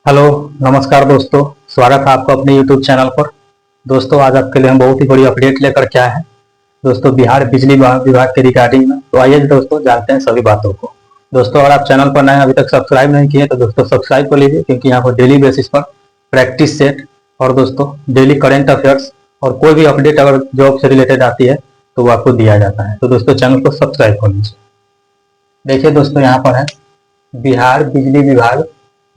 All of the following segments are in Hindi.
हेलो, नमस्कार दोस्तों। स्वागत है आपका अपने यूट्यूब चैनल पर। दोस्तों, आज आपके लिए हम बहुत ही बड़ी अपडेट लेकर के आए हैं दोस्तों, बिहार बिजली विभाग के रिगार्डिंग में। तो आइए दोस्तों, जानते हैं सभी बातों को। दोस्तों, अगर आप चैनल पर नए अभी तक सब्सक्राइब नहीं किए तो दोस्तों सब्सक्राइब कर लीजिए, क्योंकि यहाँ पर डेली बेसिस पर प्रैक्टिस सेट और दोस्तों डेली करेंट अफेयर्स और कोई भी अपडेट अगर जॉब से रिलेटेड आती है तो वो आपको दिया जाता है। तो दोस्तों, चैनल को सब्सक्राइब कर लीजिए। देखिए दोस्तों, यहाँ पर है बिहार बिजली विभाग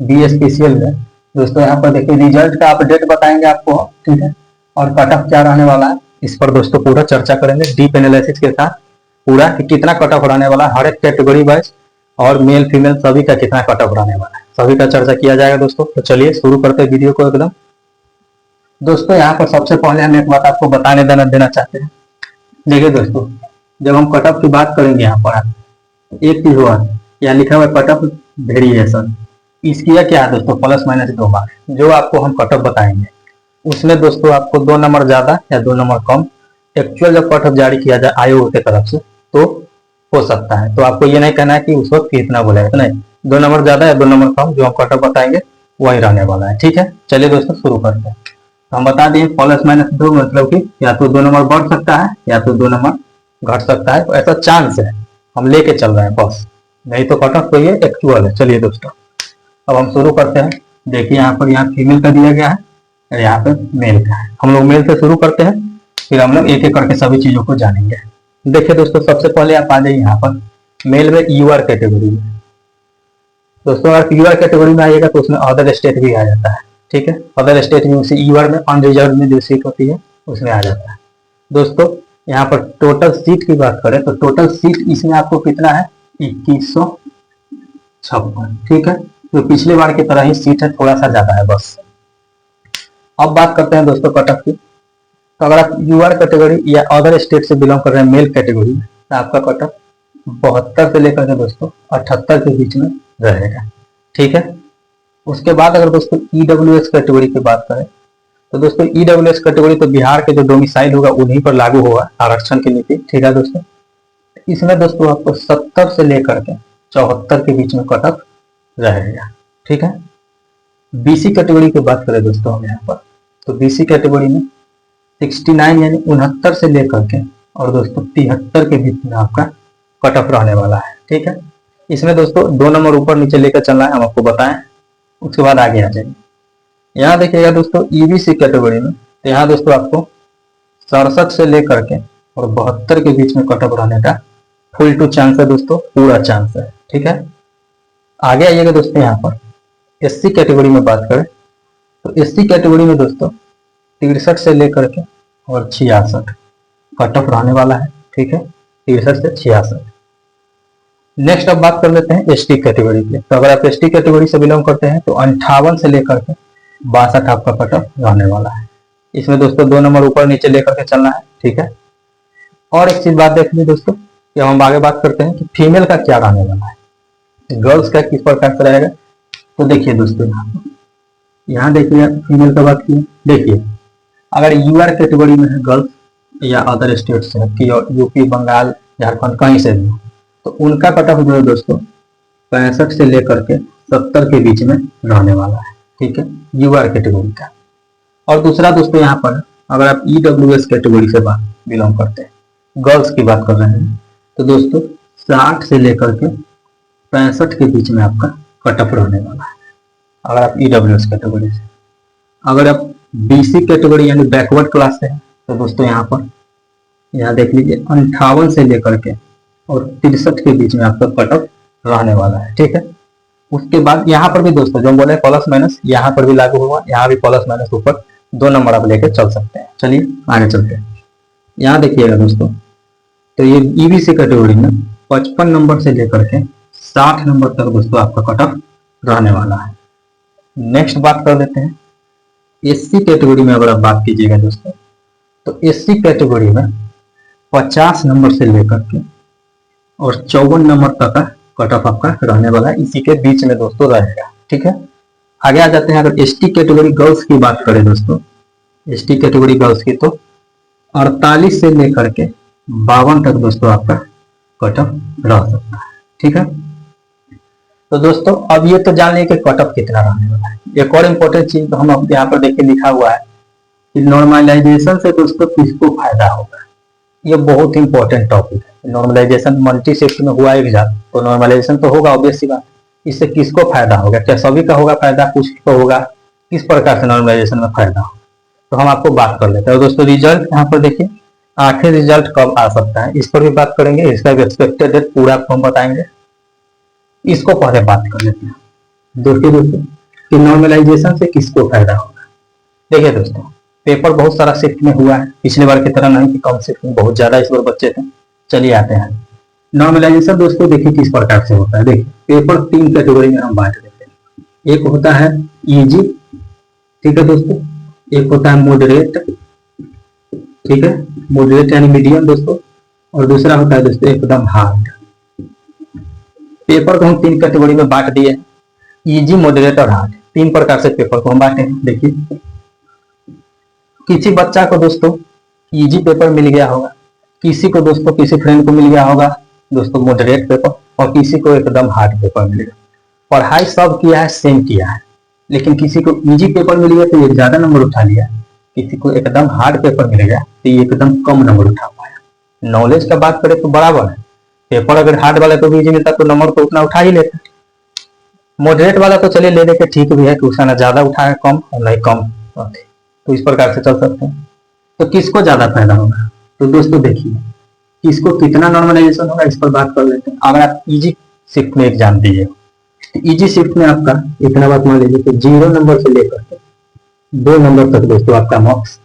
BSPCL में। दोस्तों, यहाँ पर देखिए रिजल्ट का अपडेट बताएंगे आपको, ठीक है, और कट ऑफ क्या रहने वाला है इस पर दोस्तों पूरा चर्चा करेंगे डीप एनालिसिस के साथ पूरा कि कितना कट ऑफ रहने वाला है हर एक कैटेगरी वाइज, और मेल फीमेल सभी का कितना कट ऑफ रहने वाला है, सभी का चर्चा किया जाएगा दोस्तों। तो चलिए शुरू करते हैं वीडियो को एकदम। दोस्तों, यहाँ पर सबसे पहले हम एक बात आपको बताने देना चाहते हैं। देखिए दोस्तों, जब हम कट ऑफ की बात करेंगे यहाँ पर एक चीज हुआ, यहाँ लिखा हुआ कट ऑफ वेरिएशन, इसकी क्या है दोस्तों, प्लस माइनस 2 मार्क्स जो आपको हम कट ऑफ बताएंगे उसमें दोस्तों आपको 2 नंबर ज्यादा या 2 नंबर कम एक्चुअल जब कट ऑफ जारी किया जाए आयोग के तरफ से तो हो सकता है। तो आपको ये नहीं कहना है कि उस वक्त कितना बोलेगा, तो नहीं, 2 नंबर ज्यादा या 2 नंबर कम जो हम कट ऑफ बताएंगे वही रहने वाला है, ठीक है। चलिए दोस्तों शुरू करते हैं। तो हम बता दिए प्लस माइनस 2 मतलब कि या तो 2 नंबर बढ़ सकता है या तो 2 नंबर घट सकता है। तो ऐसा चांस है, हम लेके चल रहे हैं बस, नहीं तो कट ऑफ तो ये एक्चुअल है। चलिए दोस्तों, अब हम शुरू करते हैं। देखिए यहाँ पर यहाँ फीमेल का दिया गया है और यहाँ पे मेल का है। हम लोग मेल से शुरू करते हैं, फिर हम लोग एक एक करके सभी चीजों को जानेंगे। देखिए दोस्तों, सबसे पहले आप आ जाइए यहाँ पर मेल में यूआर कैटेगरी में। दोस्तों, अगर यूआर कैटेगरी में आइएगा तो उसमें अदर स्टेट भी आ जाता है, ठीक है। अदर स्टेट में उसी यूआर में अनरिजर्व में जो सीट होती है उसमें आ जाता है। दोस्तों, यहाँ पर टोटल सीट की बात करें तो टोटल सीट इसमें आपको कितना है, 2156, ठीक है। तो पिछले बार की तरह ही सीट है, थोड़ा सा ज्यादा है बस। अब बात करते हैं दोस्तों कट ऑफ की। तो अगर आप यूआर कैटेगरी या अदर स्टेट से बिलोंग कर रहे हैं मेल कैटेगरी में तो आपका कट ऑफ 72 से लेकर के दोस्तों 78 के बीच में रहेगा, ठीक है। उसके बाद अगर दोस्तों ईडब्ल्यूएस कैटेगरी की बात करें तो दोस्तों ईडब्ल्यूएस कैटेगरी तो बिहार के जो डोमिसाइल होगा उन्हीं पर लागू होगा आरक्षण की नीति, ठीक है दोस्तों। इसमें दोस्तों आपको 70 से लेकर के 74 के बीच में कट ऑफ रहेगा, ठीक है। बीसी कैटेगरी की बात करें दोस्तों हम यहाँ पर, तो बीसी कैटेगरी में 69 यानी 69 से लेकर के और दोस्तों 73 के बीच में आपका कट ऑफ रहने वाला है, ठीक है। इसमें दोस्तों 2 नंबर ऊपर नीचे लेकर चलना है, हम आपको बताएं, उसके बाद आगे आ जाएंगे। यहाँ देखिएगा दोस्तों ईबीसी कैटेगरी में, तो यहाँ दोस्तों आपको 67 से लेकर के और 72 के बीच में कट ऑफ रहने का फुल टू चांस है दोस्तों, पूरा चांस है, ठीक है। आगे आइएगा दोस्तों, यहाँ पर एससी कैटेगरी में बात करें तो एससी कैटेगरी में दोस्तों 63 से लेकर के और 66 कट ऑफ रहने वाला है, ठीक है, 63 से 66। नेक्स्ट अब बात कर लेते हैं एसटी कैटेगरी की। तो अगर आप एसटी कैटेगरी से बिलोंग करते हैं तो 58 से लेकर के 62 आपका कट ऑफ रहने वाला है। इसमें दोस्तों 2 नंबर ऊपर नीचे लेकर के चलना है, ठीक है। और एक चीज बात देख लीजिए दोस्तों कि हम आगे बात करते हैं कि फीमेल का क्या रहने वाला है, गर्ल्स का किस प्रकार से रहेगा। तो देखिए दोस्तों, यहाँ देखिए फीमेल का बात की, देखिए अगर यूआर कैटेगरी में है गर्ल्स या अदर स्टेट से कि यूपी बंगाल झारखंड कहीं से भी, तो उनका कट ऑफ जो है दोस्तों 65 से लेकर के 70 के बीच में रहने वाला है, ठीक है, यूआर कैटेगरी का। और दूसरा दोस्तों यहाँ पर अगर आप ईडब्ल्यूएस कैटेगरी से बिलोंग करते हैं, गर्ल्स की बात कर रहे हैं, तो दोस्तों 60 से लेकर के 65 के बीच में आपका कट ऑफ रहने वाला है अगर आप ईडब्ल्यूएस कैटेगरी से। अगर आप बीसी कैटेगरी यानी बैकवर्ड क्लास से हैं तो दोस्तों यहाँ देख लीजिए 58 से लेकर के और 63 के बीच में आपका कट ऑफ रहने वाला है, ठीक है। उसके बाद यहाँ पर भी दोस्तों जो बोले प्लस माइनस यहाँ पर भी लागू होगा, यहाँ भी प्लस माइनस ऊपर 2 नंबर आप लेकर चल सकते हैं। चलिए आगे चलते हैं। यहाँ देखिएगा दोस्तों, तो ये ईबीसी कैटेगरी में 55 नंबर से लेकर के 60 नंबर तक दोस्तों आपका कट ऑफ रहने वाला है। नेक्स्ट बात कर लेते हैं एससी कैटेगरी में। अगर आप बात कीजिएगा दोस्तों तो एससी कैटेगरी में 50 नंबर से लेकर के और 54 नंबर तक का कट ऑफ आपका रहने वाला है, इसी के बीच में दोस्तों रहेगा, ठीक है। आगे आ जाते हैं। अगर एसटी कैटेगरी गर्ल्स की बात करें दोस्तों, एसटी कैटेगरी गर्ल्स की तो 48 से लेकर के 52 तक दोस्तों आपका कट ऑफ रह सकता है, ठीक है। तो दोस्तों अब ये तो जान लिया कि कट ऑफ कितना रहने वाला है। एक और इम्पोर्टेंट चीज हम यहाँ पर देखिए लिखा हुआ है कि नॉर्मलाइजेशन से दोस्तों किसको फायदा होगा। ये बहुत इंपॉर्टेंट टॉपिक है। नॉर्मलाइजेशन मल्टी शिफ्ट में हुआ एग्जाम, तो नॉर्मलाइजेशन तो होगा ऑब्वियस सी बात। इससे किसको फायदा होगा, क्या सभी का होगा फायदा, कुछ को होगा, किस प्रकार से नॉर्मलाइजेशन में फायदा होगा, तो हम आपको बात कर लेते हैं। दोस्तों रिजल्ट यहाँ पर देखिए, आखिर रिजल्ट कब आ सकता है इस पर भी बात करेंगे, इसका भी एक्सपेक्टेड डेट पूरा आपको हम बताएंगे। इसको पहले बात कर लेते हैं दोस्तों कि नॉर्मलाइजेशन से किसको फायदा होगा। देखिए दोस्तों, पेपर बहुत सारा शिफ्ट में हुआ है, पिछले बार की तरह नहीं कि कम शिफ्ट में, बहुत ज्यादा इस बार बच्चे थे। चलिए आते हैं नॉर्मलाइजेशन। दोस्तों देखिए किस प्रकार से होता है। देखिए पेपर 3 कैटेगरी में हम बांट देते हैं। एक होता है इजी, ठीक है दोस्तों, एक होता है मॉडरेट, ठीक है, मॉडरेट यानी मीडियम दोस्तों, और दूसरा होता है दोस्तों एकदम हार्ड। पेपर को हम 3 कैटेगरी में बांट दिए, इजी, मॉडरेट और हार्ड। 3 प्रकार से पेपर को हम बांटे हैं। देखिए किसी बच्चा को दोस्तों इजी पेपर मिल गया होगा, किसी को दोस्तों किसी फ्रेंड को मिल गया होगा दोस्तों मॉडरेट पेपर, और किसी को एकदम हार्ड पेपर मिलेगा। पढ़ाई सब किया है, सेम किया है, लेकिन किसी को इजी पेपर मिल गया तो ये ज्यादा नंबर उठा लिया, किसी को एकदम हार्ड पेपर मिलेगा तो ये एकदम कम नंबर उठा पाया। नॉलेज का बात करें तो बराबर है, पेपर अगर हार्ड वाला को भी इजी मिलता तो नंबर तो उतना उठा ही लेता। मॉडरेट वाला तो चलिए ले लेके ठीक भी है कि उसका ना ज्यादा उठाया कम और नहीं कम, तो इस प्रकार से चल सकते हैं। तो किसको ज्यादा फायदा होगा, तो दोस्तों देखिए किसको कितना नॉर्मलाइजेशन होगा इस पर बात कर लेते हैं। अगर आप इजी शिफ्ट में एग्जाम दीजिए तो इजी शिफ्ट में आपका इतना बात मान लीजिए कि 0 नंबर से लेकर के 2 नंबर तक दोस्तों आपका मार्क्स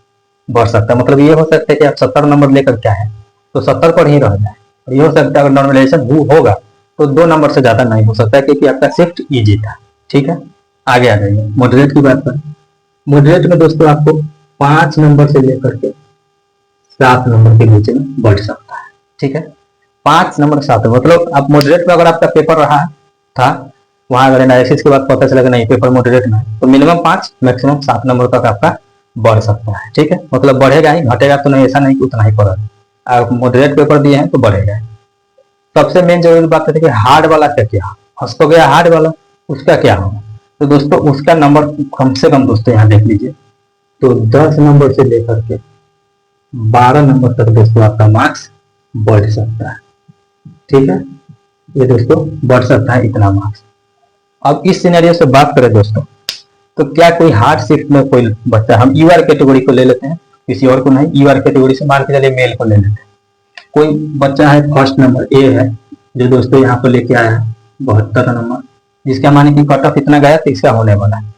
बढ़ सकता है। मतलब ये हो सकता है कि आप 70 नंबर लेकर क्या है तो 70 पर ही रह जाए। ये हो सकता है अगर नॉर्मलाइजेशन होगा तो 2 नंबर से ज्यादा नहीं हो सकता है, क्योंकि आपका शिफ्ट इजी था। ठीक है, आगे आ जाइए मॉडरेट की बात करें। मॉडरेट में दोस्तों आपको 5 नंबर से लेकर के 7 नंबर के बीच में बढ़ सकता है। ठीक है, 5 नंबर 7, मतलब आप मॉडरेट में अगर आपका पेपर रहा था, वहां अगर एनालिसिस के बाद पता चला कि नहीं पेपर मॉडरेट में तो मिनिमम 5 मैक्सिमम 7 नंबर तक आपका बढ़ सकता है। ठीक है, मतलब बढ़ेगा ही, घटेगा तो नहीं, ऐसा नहीं कि उतना ही पड़ेगा। आप मॉडरेट पेपर दिए हैं तो बढ़ेगा। सबसे मेन जरूरी बात है कि हार्ड वाला का क्या, फंस तो गया हार्ड वाला, उसका क्या होगा। तो दोस्तों उसका नंबर कम से कम दोस्तों यहाँ देख लीजिए तो 10 नंबर से लेकर के 12 नंबर तक दोस्तों आपका मार्क्स बढ़ सकता है। ठीक है, ये दोस्तों बढ़ सकता है इतना मार्क्स। अब इस सिनेरियो से बात करें दोस्तों, तो क्या कोई हार्ड शिफ्ट में कोई बच्चा, हम यूआर कैटेगरी को ले लेते हैं, किसी और को नहीं, यूआर कैटेगरी से मान के चलिए मेल को ले लेते हैं। कोई बच्चा है फर्स्ट नंबर ए है जो दोस्तों यहाँ पर लेके आया है 72 नंबर, जिसका माने कि कट ऑफ इतना गया तो इसका होने वाला है।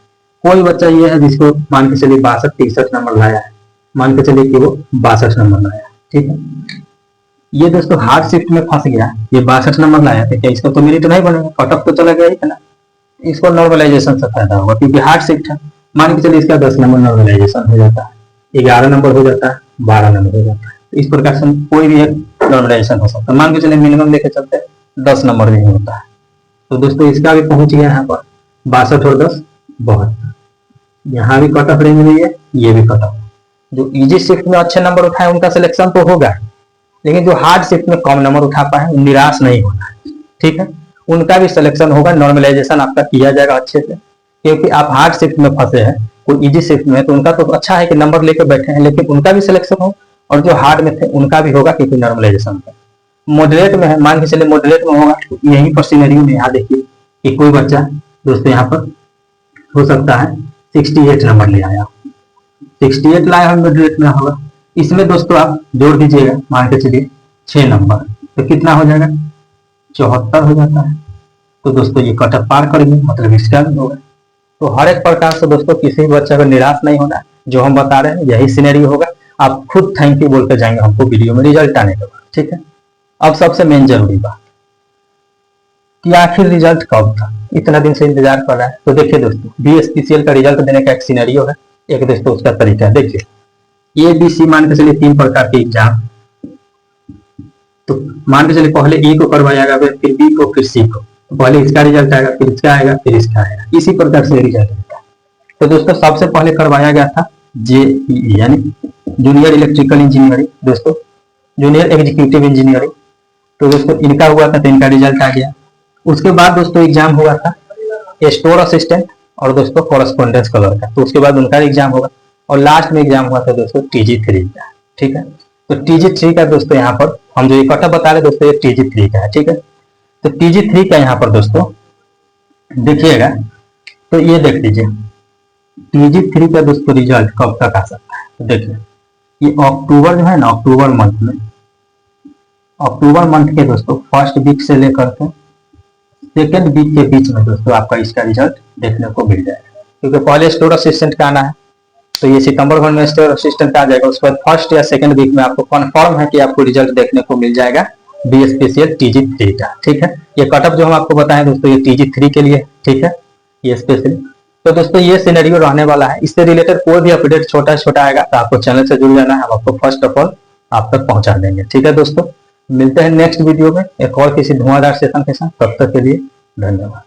कोई बच्चा ये है जिसको मान के चलिए 62-63 नंबर लाया है, मान के चलिए कि वो 62 नंबर लाया है। ठीक है, ये दोस्तों हार्ड शिफ्ट में फंस गया, ये 62 नंबर लाया था, क्या इसका तो मेरिट नहीं बनेगा, कट ऑफ तो चला गया ही ना। इसको नॉर्मलाइजेशन से फायदा होगा क्योंकि हार्ड शिफ्ट है। मान के चलिए इसका 10 नंबर नॉर्मलाइजेशन हो जाता है, 11 नंबर हो जाता है, 12 नंबर हो जाता है। इस प्रकार से कोई भी एक नॉर्मलाइजेशन हो सकता है। मान के चलिए मिनिमम लेके चलते 10 नंबर भी होता है, तो दोस्तों इसका भी पहुंच गया यहाँ पर 62 और 10 72। यहाँ भी कट ऑफ रेंज में है, ये भी कट ऑफ। जो इजी शिफ्ट में अच्छे नंबर उठाए उनका सिलेक्शन तो होगा, लेकिन जो हार्ड शिफ्ट में कम नंबर उठा पाए निराश नहीं होना है। ठीक है, उनका भी सिलेक्शन होगा, नॉर्मलाइजेशन आपका किया जाएगा अच्छे से। क्योंकि आप हार्ड शिफ्ट में फंसे हैं, कोई इजी शिफ्ट में है, तो उनका तो अच्छा है कि नंबर लेकर बैठे हैं, लेकिन उनका भी सिलेक्शन हो, और जो हार्ड में थे उनका भी होगा क्योंकि नॉर्मलाइजेशन है। मॉडरेट में है, मान के चलिए मॉडरेट में होगा, यही पर सिनेरियो में यहाँ देखिए कि कोई बच्चा दोस्तों यहाँ पर हो सकता है 68 नंबर ले आया, 68 लाया है मॉडरेट में होगा। इसमें दोस्तों आप जोड़ दीजिएगा, मान के चलिए 6 नंबर, तो कितना हो जाएगा 74 हो जाता है। तो दोस्तों ये कट ऑफ पार करेंगे, मतलब इसका भी होगा। तो हर एक प्रकार से दोस्तों किसी भी बच्चे को निराश नहीं होना, जो हम बता रहे हैं यही सिनेरियो होगा। आप खुद थैंक यू बोल कर जाएंगे हमको वीडियो में रिजल्ट आने के बाद। ठीक है, अब सबसे मेन जरूरी बात कि आखिर रिजल्ट कब था, इतना दिन से इंतजार कर रहा है। तो देखिए दोस्तों बीएसपीसीएल का रिजल्ट देने का एक सिनेरियो है, एक दोस्तों उसका तरीका है। देखिए ए बी सी मान के चलिए 3 प्रकार के एग्जाम, तो मान के चलिए पहले ए को करवाएगा, फिर बी को, फिर सी को। तो पहले इसका रिजल्ट आएगा, फिर इसका आएगा, फिर इसका आएगा, इसी प्रकार से रिजल्ट होता है। तो दोस्तों सबसे पहले करवाया गया था जेईई यानी जूनियर इलेक्ट्रिकल इंजीनियरिंग, दोस्तों जूनियर एग्जीक्यूटिव इंजीनियरिंग। तो दोस्तों इनका हुआ था, तो इनका रिजल्ट आ गया। उसके बाद दोस्तों एग्जाम हुआ था स्टोर असिस्टेंट, और दोस्तों कॉरेस्पॉन्डेंस कलर का, तो उसके बाद उनका एग्जाम होगा। और लास्ट में एग्जाम हुआ था दोस्तों TG3 का, ठीक है। तो TG3 का दोस्तों यहाँ पर हम जो ये कटअप बता रहे दोस्तों ये TG3 का है, ठीक है। तो TG3 का यहाँ पर दोस्तों देखिएगा, तो ये देख लीजिए TG3 का दोस्तों रिजल्ट कब तक आ सकता है। तो देखिए ये अक्टूबर जो है ना, अक्टूबर मंथ के दोस्तों फर्स्ट वीक से लेकर के सेकेंड वीक के बीच में दोस्तों आपका इसका रिजल्ट देखने को मिल जाएगा। क्योंकि पहले स्टोर असिस्टेंट का आना है, तो ये सितंबर भर में स्टोर असिस्टेंट का आ जाएगा। उसके बाद फर्स्ट या सेकंड वीक में आपको कन्फर्म है कि आपको रिजल्ट देखने को मिल जाएगा BSPCL TG3 का, ठीक है। ये कटअप जो हम आपको बताएं दोस्तों ये TG3 के लिए, ठीक है, ये स्पेशली। तो दोस्तों ये सिनेरियो रहने वाला है। इससे रिलेटेड कोई भी अपडेट छोटा आएगा तो आपको चैनल से जुड़ जाना है, हम आपको फर्स्ट ऑफ ऑल आप तक पहुंचा देंगे, ठीक है दोस्तों। मिलते हैं नेक्स्ट वीडियो में एक और किसी धुआंधार सेशन के साथ, तब तक के लिए धन्यवाद।